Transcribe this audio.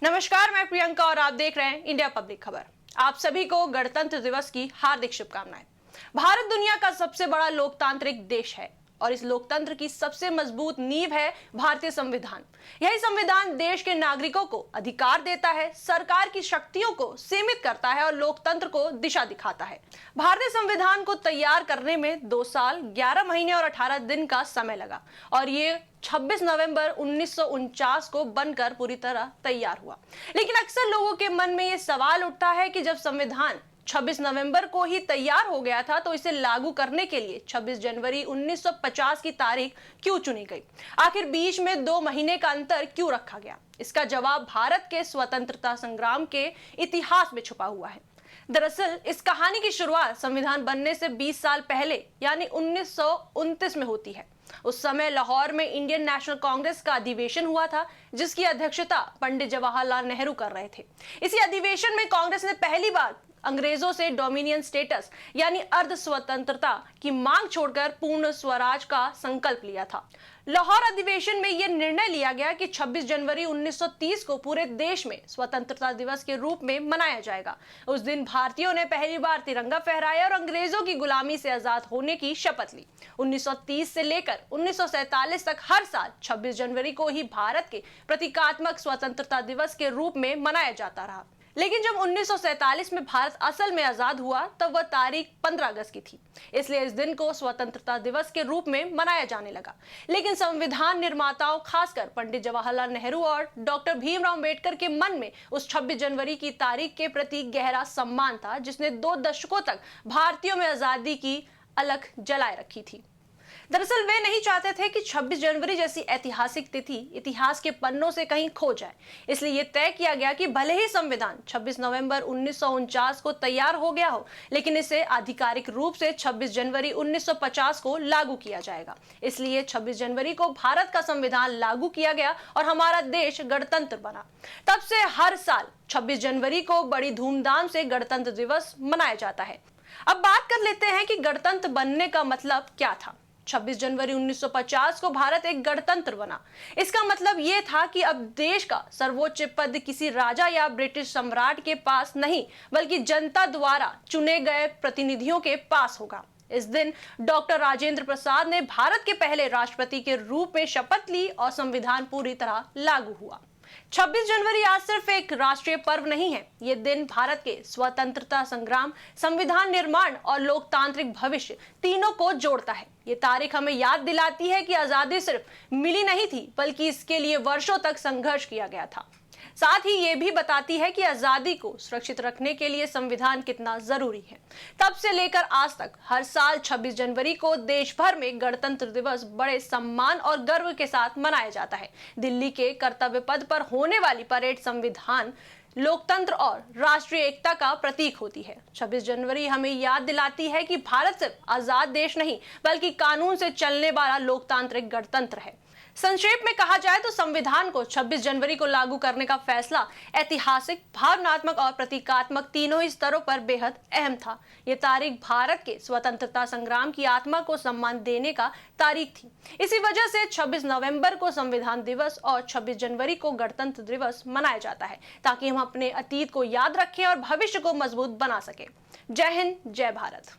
नमस्कार, मैं प्रियंका और आप देख रहे हैं इंडिया पब्लिक खबर। आप सभी को गणतंत्र दिवस की हार्दिक शुभकामनाएं। भारत दुनिया का सबसे बड़ा लोकतांत्रिक देश है और इस लोकतंत्र की सबसे मजबूत नींव है भारतीय संविधान। यही संविधान देश के नागरिकों को अधिकार देता है, सरकार की शक्तियों को सीमित करता है और लोकतंत्र को दिशा दिखाता है। भारतीय संविधान को तैयार करने में 2 साल 11 महीने और 18 दिन का समय लगा और ये 26 नवंबर 1949 को बनकर पूरी तरह तैयार हुआ। लेकिन अक्सर लोगों के मन में ये सवाल उठता है कि जब संविधान 26 नवंबर को ही तैयार हो गया था तो इसे लागू करने के लिए 26 जनवरी 1950 की तारीख क्यों चुनी गई? आखिर बीच में 2 महीने का अंतर क्यों रखा गया? इसका जवाब भारत के स्वतंत्रता संग्राम के इतिहास में छुपा हुआ है। दरअसल इस कहानी की शुरुआत संविधान बनने से 20 साल पहले यानी 1929 में होती है। उस समय लाहौर में इंडियन नेशनल कांग्रेस का अधिवेशन हुआ था, जिसकी अध्यक्षता पंडित जवाहरलाल नेहरू कर रहे थे। इसी अधिवेशन में कांग्रेस ने पहली बार अंग्रेजों से डोमिनियन स्टेटस यानी अर्ध स्वतंत्रता की मांग छोड़कर पूर्ण स्वराज का संकल्प लिया था। लाहौर अधिवेशन में यह निर्णय लिया गया कि 26 जनवरी 1930 को पूरे देश में स्वतंत्रता दिवस के रूप में मनाया जाएगा। उस दिन भारतीयों ने पहली बार तिरंगा फहराया और अंग्रेजों की गुलामी से आजाद होने की शपथ ली। 1930 से लेकर 1947 तक हर साल 26 जनवरी को ही भारत के प्रतीकात्मक स्वतंत्रता दिवस के रूप में मनाया जाता रहा। लेकिन जब 1947 में भारत असल में आजाद हुआ तब वह तारीख 15 अगस्त की थी, इसलिए इस दिन को स्वतंत्रता दिवस के रूप में मनाया जाने लगा। लेकिन संविधान निर्माताओं, खासकर पंडित जवाहरलाल नेहरू और डॉक्टर भीमराव अंबेडकर के मन में उस 26 जनवरी की तारीख के प्रति गहरा सम्मान था, जिसने 2 दशकों तक भारतीयों में आजादी की अलख जलाए रखी थी। दरअसल वे नहीं चाहते थे कि 26 जनवरी जैसी ऐतिहासिक तिथि इतिहास के पन्नों से कहीं खो जाए। इसलिए यह तय किया गया कि भले ही संविधान 26 नवंबर 1949 को तैयार हो गया हो, लेकिन इसे आधिकारिक रूप से 26 जनवरी 1950 को लागू किया जाएगा। इसलिए 26 जनवरी को भारत का संविधान लागू किया गया और हमारा देश गणतंत्र बना। तब से हर साल 26 जनवरी को बड़ी धूमधाम से गणतंत्र दिवस मनाया जाता है। अब बात कर लेते हैं कि गणतंत्र बनने का मतलब क्या था। 26 जनवरी 1950 को भारत एक गणतंत्र बना। इसका मतलब यह था कि अब देश का सर्वोच्च पद किसी राजा या ब्रिटिश सम्राट के पास नहीं, बल्कि जनता द्वारा चुने गए प्रतिनिधियों के पास होगा। इस दिन डॉक्टर राजेंद्र प्रसाद ने भारत के पहले राष्ट्रपति के रूप में शपथ ली और संविधान पूरी तरह लागू हुआ। 26 जनवरी आज सिर्फ एक राष्ट्रीय पर्व नहीं है, ये दिन भारत के स्वतंत्रता संग्राम, संविधान निर्माण और लोकतांत्रिक भविष्य तीनों को जोड़ता है। ये तारीख हमें याद दिलाती है कि आजादी सिर्फ मिली नहीं थी, बल्कि इसके लिए वर्षों तक संघर्ष किया गया था। साथ ही ये भी बताती है कि आजादी को सुरक्षित रखने के लिए संविधान कितना जरूरी है। तब से लेकर आज तक हर साल 26 जनवरी को देश भर में गणतंत्र दिवस बड़े सम्मान और गर्व के साथ मनाया जाता है। दिल्ली के कर्तव्य पथ पर होने वाली परेड संविधान, लोकतंत्र और राष्ट्रीय एकता का प्रतीक होती है। 26 जनवरी हमें याद दिलाती है कि भारत सिर्फ आजाद देश नहीं, बल्कि कानून से चलने वाला लोकतांत्रिक गणतंत्र है। संक्षेप में कहा जाए तो संविधान को 26 जनवरी को लागू करने का फैसला ऐतिहासिक, भावनात्मक और प्रतीकात्मक तीनों ही स्तरों पर बेहद अहम था। ये तारीख भारत के स्वतंत्रता संग्राम की आत्मा को सम्मान देने का तारीख थी। इसी वजह से 26 नवंबर को संविधान दिवस और 26 जनवरी को गणतंत्र दिवस मनाया जाता है, ताकि हम अपने अतीत को याद रखें और भविष्य को मजबूत बना सके। जय हिंद, जय भारत।